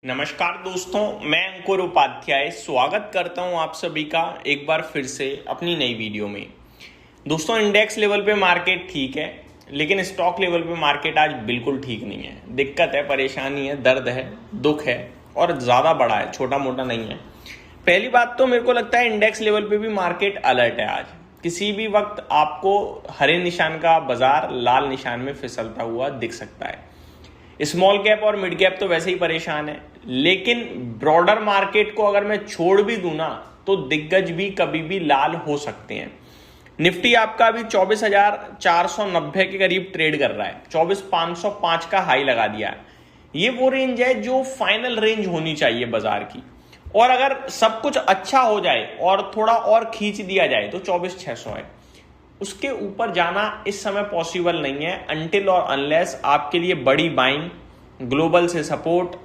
नमस्कार दोस्तों, मैं अंकुर उपाध्याय स्वागत करता हूं आप सभी का एक बार फिर से अपनी नई वीडियो में। दोस्तों, इंडेक्स लेवल पे मार्केट ठीक है, लेकिन स्टॉक लेवल पे मार्केट आज बिल्कुल ठीक नहीं है। दिक्कत है, परेशानी है, दर्द है, दुख है और ज़्यादा बड़ा है, छोटा मोटा नहीं है। पहली बात तो मेरे को लगता है इंडेक्स लेवल पे भी मार्केट अलर्ट है। आज किसी भी वक्त आपको हरे निशान का बाजार लाल निशान में फिसलता हुआ दिख सकता है। स्मॉल कैप और मिड कैप तो वैसे ही परेशान है, लेकिन ब्रॉडर मार्केट को अगर मैं छोड़ भी दूं ना, तो दिग्गज भी कभी भी लाल हो सकते हैं। निफ्टी आपका अभी 24,490 के करीब ट्रेड कर रहा है, 24,505 का हाई लगा दिया है। ये वो रेंज है जो फाइनल रेंज होनी चाहिए बाजार की, और अगर सब कुछ अच्छा हो जाए और थोड़ा और खींच दिया जाए तो 24,600 है। उसके ऊपर जाना इस समय पॉसिबल नहीं है अनटिल और अनलेस आपके लिए बड़ी बाइंग, ग्लोबल से सपोर्ट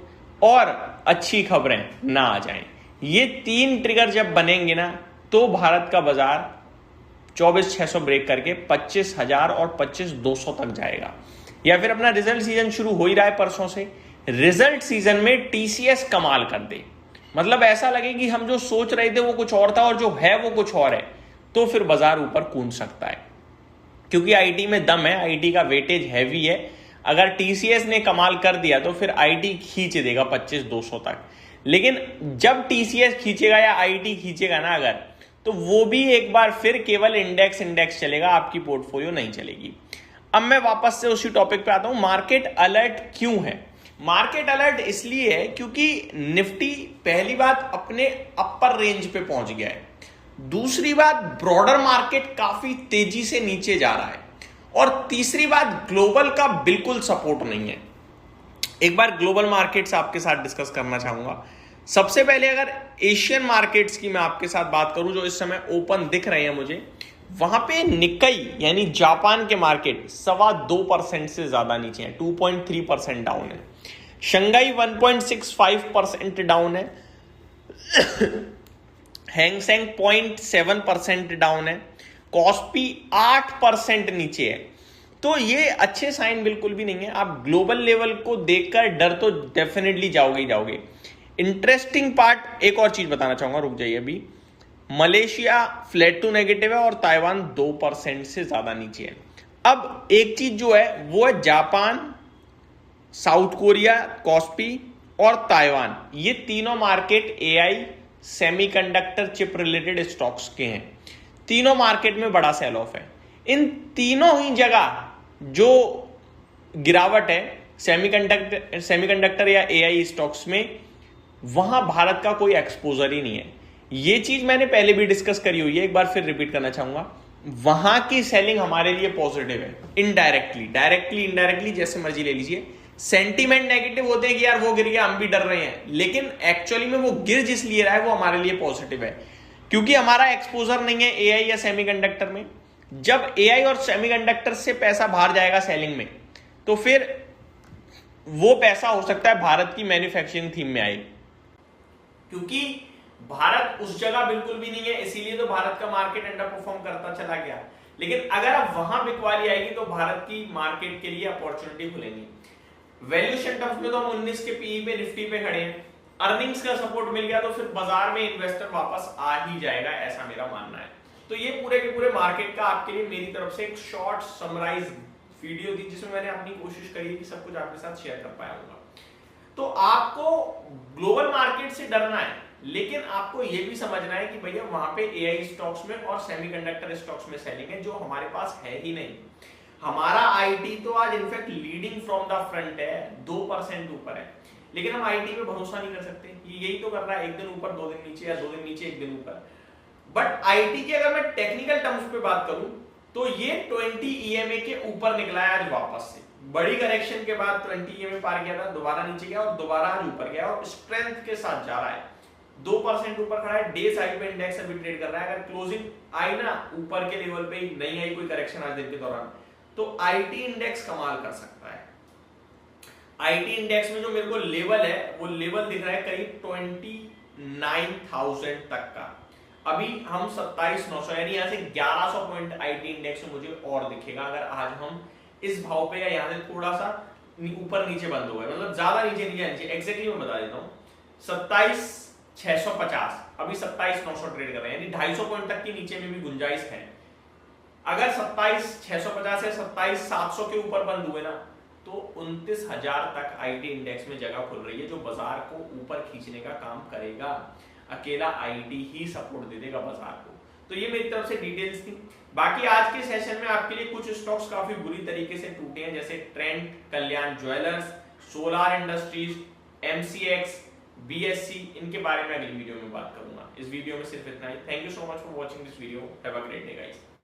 और अच्छी खबरें ना आ जाएं। ये तीन ट्रिगर जब बनेंगे ना, तो भारत का बाजार 24,600 ब्रेक करके 25,000 और 25,200 तक जाएगा। या फिर अपना रिजल्ट सीजन शुरू हो ही रहा है परसों से, रिजल्ट सीजन में टीसीएस कमाल कर दे, मतलब ऐसा लगे कि हम जो सोच रहे थे वो कुछ और था और जो है वो कुछ और है, तो फिर बाजार ऊपर कूद सकता है। क्योंकि आईटी में दम है, आईटी का वेटेज हैवी है। अगर टीसीएस ने कमाल कर दिया तो फिर आईटी खींच देगा 25,200 तक। लेकिन जब टीसीएस खींचेगा या आईटी खींचेगा ना अगर, तो वो भी एक बार फिर केवल इंडेक्स चलेगा, आपकी पोर्टफोलियो नहीं चलेगी। अब मैं वापस से उसी टॉपिक पे आता हूं, मार्केट अलर्ट क्यों है? मार्केट अलर्ट इसलिए है क्योंकि निफ्टी पहली बात अपने अपर रेंज पे पहुंच गया है, दूसरी बात ब्रॉडर मार्केट काफी तेजी से नीचे जा रहा है, और तीसरी बात ग्लोबल का बिल्कुल सपोर्ट नहीं है। एक बार ग्लोबल मार्केट्स आपके साथ डिस्कस करना चाहूंगा। सबसे पहले अगर एशियन मार्केट्स की मैं आपके साथ बात करूं, जो इस समय ओपन दिख रहे हैं मुझे, वहां पे निक्कई यानी जापान के मार्केट 2.25% से ज्यादा नीचे है, 2.3% डाउन है। शंघाई 1.65% डाउन है। हैंगसेंग 0.7% डाउन है। कॉस्पी 8% नीचे है। तो ये अच्छे साइन बिल्कुल भी नहीं है। आप ग्लोबल लेवल को देखकर डर तो डेफिनेटली जाओगे ही जाओगे। इंटरेस्टिंग पार्ट एक और चीज बताना चाहूंगा, रुक जाइए अभी। मलेशिया फ्लैट टू नेगेटिव है और ताइवान 2% से ज्यादा नीचे है। अब एक चीज जो है वो है जापान, साउथ कोरिया, कॉस्पी और ताइवान, ये तीनों market AI semiconductor chip related stocks के हैं। तीनों मार्केट में बड़ा सेल ऑफ है। इन तीनों ही जगह जो गिरावट है सेमीकंडक्टर या एआई स्टॉक्स में, वहां भारत का कोई एक्सपोजर ही नहीं है। ये चीज मैंने पहले भी डिस्कस करी हुई है, एक बार फिर रिपीट करना चाहूंगा। वहां की सेलिंग हमारे लिए पॉजिटिव है, डायरेक्टली इनडायरेक्टली जैसे मर्जी ले लीजिए। सेंटीमेंट नेगेटिव होते हैं कि यार वो गिर गया, हम भी डर रहे हैं, लेकिन एक्चुअली में वो गिर जिस लिए रहा है वो हमारे लिए पॉजिटिव है, क्योंकि हमारा एक्सपोजर नहीं है एआई या सेमीकंडक्टर में। जब एआई और सेमीकंडक्टर से पैसा बाहर जाएगा सेलिंग में, तो फिर वो पैसा हो सकता है भारत की मैन्युफैक्चरिंग थीम में आए, क्योंकि भारत उस जगह बिल्कुल भी नहीं है, इसीलिए तो भारत का मार्केट अंडर परफॉर्म करता चला गया। लेकिन अगर अब वहां बिकवाली आएगी तो भारत की मार्केट के लिए अपॉर्चुनिटी खुलेगी। वैल्यूएशन टर्म्स में तो हम 19 के पीई पे निफ्टी पे खड़े हैं। अर्निंग्स का सपोर्ट मिल गया तो फिर बाजार में इन्वेस्टर वापस आ ही जाएगा, ऐसा मेरा मानना है। तो ये पूरे के पूरे मार्केट का आपके लिए मेरी तरफ से एक शॉर्ट समराइज वीडियो थी, जिसमें मैंने अपनी कोशिश करी कि सब कुछ आपके साथ शेयर कर पाया होगा। तो आपको ग्लोबल मार्केट से डरना है, लेकिन आपको यह भी समझना है कि भैया वहां पे एआई स्टॉक्स में और सेमीकंडक्टर स्टॉक्स में सेलिंग है, जो हमारे पास है ही नहीं। हमारा आईटी तो आज in fact leading from the front है, 2% ऊपर है, लेकिन हम आईटी पे भरोसा नहीं कर सकते। यही तो कर रहा है, एक दिन ऊपर 2 दिन नीचे, या 2 दिन नीचे 1 दिन ऊपर। बट आईटी की अगर मैं टेक्निकल टर्म्स पे बात करूं, तो ये 20 ईएमए के ऊपर निकला है आज वापस से। बड़ी करेक्शन के बाद 20 ईएमए पार किया था, दोबारा नीचे गया और दोबारा आज ऊपर गया, और स्ट्रेंथ के साथ जा रहा है। 2% ऊपर खड़ा है। डे साइड पे इंडेक्स अभी ट्रेड कर रहा है। अगर क्लोजिंग आई ना ऊपर के लेवल पे, नहीं आई कोई करेक्शन आज दिन के दौरान, तो आईटी इंडेक्स कमाल कर सकता है। आईटी इंडेक्स में जो मेरे को लेवल है, वो लेवल दिख रहा है करीब 29,000 तक का। अभी हम 27,900, यानी यहां से 1100 पॉइंट आईटी इंडेक्स में मुझे और दिखेगा, अगर आज हम इस भाव पे या यहां से थोड़ा सा ऊपर नीचे बंद हो गए, मतलब ज्यादा नीचे नीचे एग्जैक्टली मैं बता देता हूँ, 27,650, अभी 27,900 ट्रेड कर रहे हैं, यानी 250 पॉइंट तक की नीचे में भी गुंजाइश है। अगर 27,650 से 27,700 के ऊपर बंद हुए ना, तो 29,000 तक आईटी इंडेक्स में जगह खुल रही है, जो बाजार को ऊपर खींचने का काम करेगा। अकेला आईटी ही सपोर्ट दे देगा बाजार को। तो ये मेरी तरफ से डिटेल्स थी। बाकी आज के सेशन में आपके लिए कुछ स्टॉक्स काफी बुरी तरीके से टूटे हैं, जैसे Trent, Kalyan Jewellers, Solar Industries, MCX, BSC, इनके बारे में अगली वीडियो में बात करूंगा। इस वीडियो में सिर्फ इतना ही। Thank you so much for watching this video. Have a great day guys.